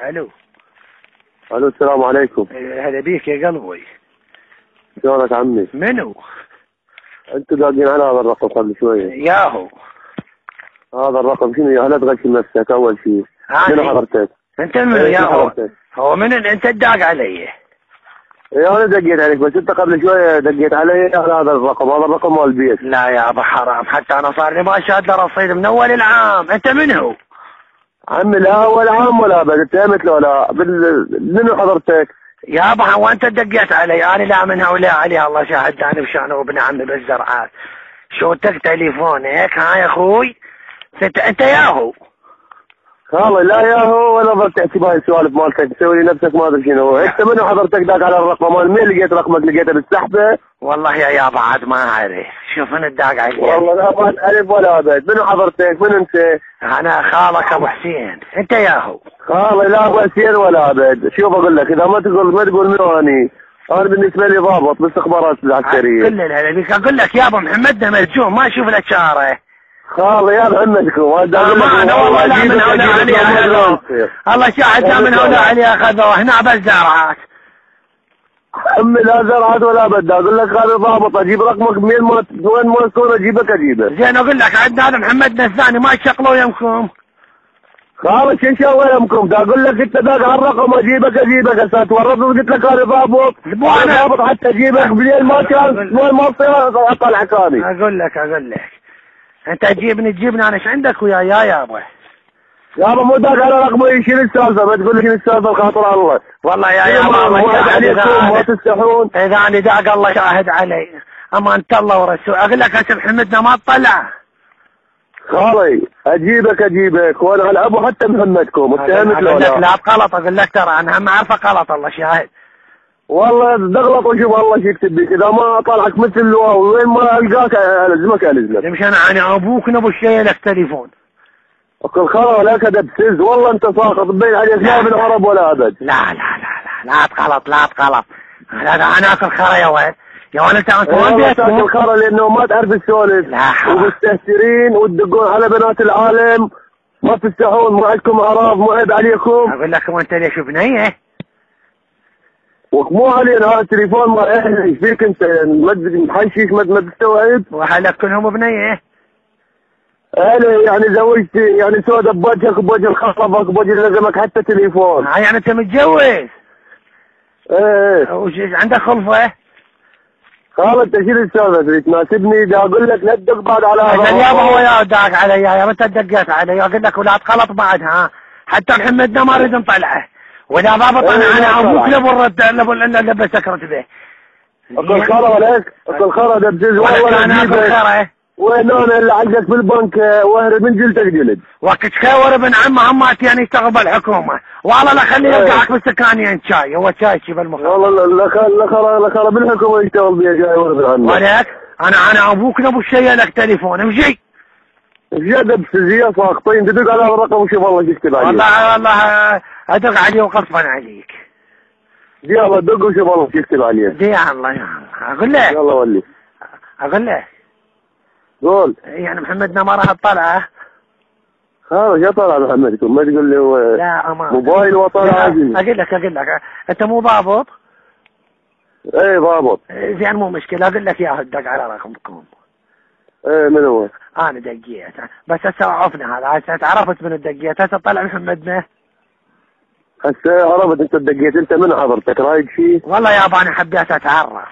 الو. الو السلام عليكم. هلا بيك يا قلبي. شلونك عمي؟ منو؟ انتوا داقين على هذا الرقم قبل شويه. ياهو. هذا الرقم شنو يا؟ لا تغشم نفسك اول شيء. منو حضرتك؟ انت منو ياهو؟ هو من انت تداق علي؟ اي انا دقيت عليك، بس انت قبل شويه دقيت علي على هذا الرقم، هذا الرقم مال البيت. لا يا ابو حرام، حتى انا صار لي ما شاد له رصيد من اول العام. انت منو؟ عمي لا ولا عام ولا ابد، اتهمت له لا منو حضرتك؟ يا ابو حرام وانت دقيت علي، انا لا منها ولا عليها، الله شاهد انا بشانه وابن عمي بالزرعات. شوتك تليفونك ها يا اخوي؟ انت ياهو. والله لا ياهو ولا ضل تحكي بهاي السوالف مالتك، تسوي لي نفسك ما ادري شنو. انت منو حضرتك داق على الرقم؟ مال مين لقيت رقمك؟ لقيته بالسحبه؟ والله يا يابا عاد ما اعرف، شوف انا الداق علي. والله لا ما تعرف ولا ابد. منو حضرتك؟ من انت؟ انا خالك ابو حسين. انت ياهو. والله لا ابو حسين ولا ابد. شوف اقول لك، اذا ما تقول منو اني، انا بالنسبه لي ضابط بالاستخبارات العسكريه. كل الهلا بيك. اقول لك يابا محمدنا ملجوم ما اشوف له شاره. والله يا محمدكم انا والله لا من هؤلاء علي اخذوه، الله شاهد لا من هؤلاء علي اخذوه هنا بالزرعات. عمي لا زرعات ولا بد، اقول لك هذا ضابط، اجيب رقمك وين ما تكون اجيبك اجيبه. زين اقول لك عندنا هذا محمدنا الثاني ما يشغلوا يمكم. خلاص شو نسوي يمكم؟ اقول لك انت داق على الرقم اجيبك هسه تورطني وقلت لك هذا ضابط. انا ضابط حتى اجيبك بليل ما كان ما تصير اطلع ثاني. اقول لك انت تجيبني انا ايش عندك ويا يابا؟ يابا مو داق على رقمي، شنو السالفه؟ ما تقول لي شنو السالفه بخاطر الله. والله يا يابا الله عليكم ما تستحون. اذا انا داق الله شاهد علي، اما انت الله ورسول. اقول لك هسه محمدنا ما تطلع. خالي اجيبك وانا على ابو حتى محمدكم اتهمت له. اقول لك لا غلط، اقول لك ترى انا هم عارفه غلط الله شاهد. والله تغلط وشوف الله شو يكتب بك، اذا ما اطلعك مثل الواو وين ما القاك الزمك الزمك. مش انا ابوك نبو الشيء لك تليفون. اكل خرا ولا كذا بسز، والله انت ساقط بين عليك لا بالعرب ولا ابد. لا تغلط. انا اكل خرا يا ولد. يا ولد انت وين بيتكم؟ اكل خرا لانه ما تعرف السولف ومستهترين وتدقون على بنات العالم، ما تستحون، ما عندكم اعراض، مو عيب عليكم. اقول لك وانت ليش بنيه؟ ومو علينا هذا التليفون ما ايش فيك انت؟ محشيش ما تستوعب. واهلك كلهم بنيه؟ انا يعني زوجتي يعني سودة بوجهك وبوجه خطبك وبوجه لزمك حتى تليفون. يعني انت متجوز؟ ايه. وش عندك خلفه؟ خالد انت شنو السالفه؟ تريد تناسبني؟ دا اقول لك لا تدق بعد على هذا. اليابا هو يا داق علي يا انت دقيت علي، اقول لك ولا تغلط بعد ها، حتى محمدنا ما اريد نطلعه، واذا ضابط انا ابوك لبو سكرت به. اكل خرا ولك، اكل خرا دبزز والله. انا اكل خرا وين انا اللي عندك في البنك واهرب من جلدك جلد. وقت كور ابن عمه همات يعني يشتغل بالحكومه، والله لا خليه يرجعك بالسكانين شاي، هو شاي شي بالمخ. والله لا خرا بالحكومه يشتغل بيها جاي ورا ابن عمه. ولك انا ابوك نبو الشيء لك تليفون امشي. زيادة بسزيه ساقطين تدق على الرقم وشوف الله ايش يكتب عليك. والله ادق عليه وغصبا عليك. يلا دق وشوف الله ايش يكتب عليك. يا الله اقول لك. يلا ولي. اقول لك. قول. يعني محمدنا ما راح تطلعه؟ خلاص يا طلع محمدكم، ما تقول لي هو لا امان موبايل وطلع عادي. اقول لك انت مو ضابط؟ ايه ضابط. زين مو مشكله، اقول لك يا دق على رقمكم. ايه من هو؟ انا دقيت بس هسه عرفنا هذا، هسه عرفت من الدقيت، هسه طلع محمدنا. هسه عرفت انت دقيت، انت من حضرتك رايد شيء؟ والله يابا انا حبيت اتعرف.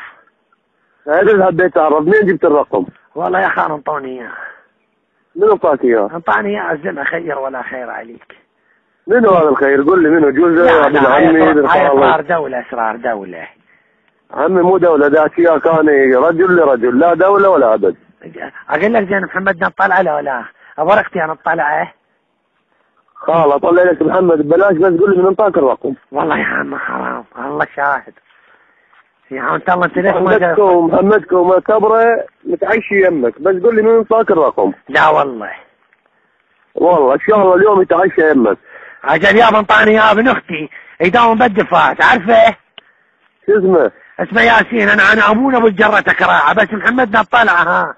هذا حبيت اتعرف، منين جبت الرقم؟ والله يا خان انطوني اياه. من انطاك اياه؟ انطاني اياه الزمه خير ولا خير عليك. منو هذا الخير؟ قول لي منو؟ جوزه ابن عمي؟ اسرار دوله. عمي مو دوله، ذاك اياه كان رجل لرجل، لا دوله ولا ابد. اقول لك زين محمدنا طلع له ولا؟ ورقتي انا اطلعه. خلاص اطلع لك محمد ببلاش، بس قول لي من انطاك الرقم. والله يا عم حرام الله شاهد. يا عم انت ليش محمدكم كبره متعشي يمك، بس قول لي من انطاك الرقم. لا والله ان شاء الله اليوم يتعشى يمك. اجل يابا انطاني اياه ابن اختي يداوم بالدفاع، تعرفه؟ شو اسمه؟ اسمه ياسين. انا ابونا ابو الجره تكراعه، بس محمدنا طلع ها.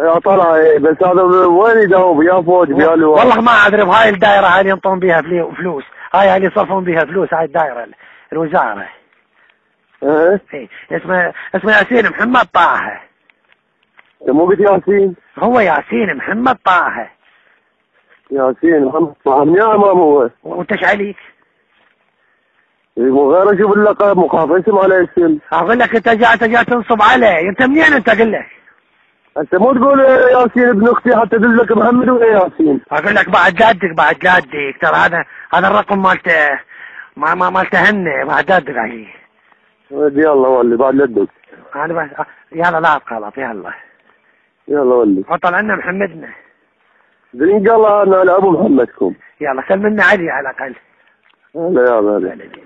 يا طلع بس هذا وين يداوم؟ يا فوج يا لواء؟ والله ما ادري بهاي الدائره هاي ينطون بيها فلوس، هاي اللي يصرفون بها فلوس، هاي الدائرة الوزارة. ايه اسمه ياسين محمد طه. انت مو قلت ياسين؟ هو ياسين محمد طه. ياسين محمد طه من يا امام هو. وانت ايش عليك؟ مو غير اشوف اللقب مخاف اسم على اسم. اقول لك انت جاي تنصب علي، انت منين انت؟ اقول لك انت مو تقول ياسين ابن اختي حتى تدلك محمد ولا ياسين؟ اقول لك بعد جدك ترى هذا الرقم مالته مالته هنه بعد جدك عليه. يلا ولي بعد جدك. انا بس يلا لا غلط يلا ولي. وطلع لنا محمدنا. زين قال انا ابو محمدكم. يلا سلمنا علي على الاقل. يلا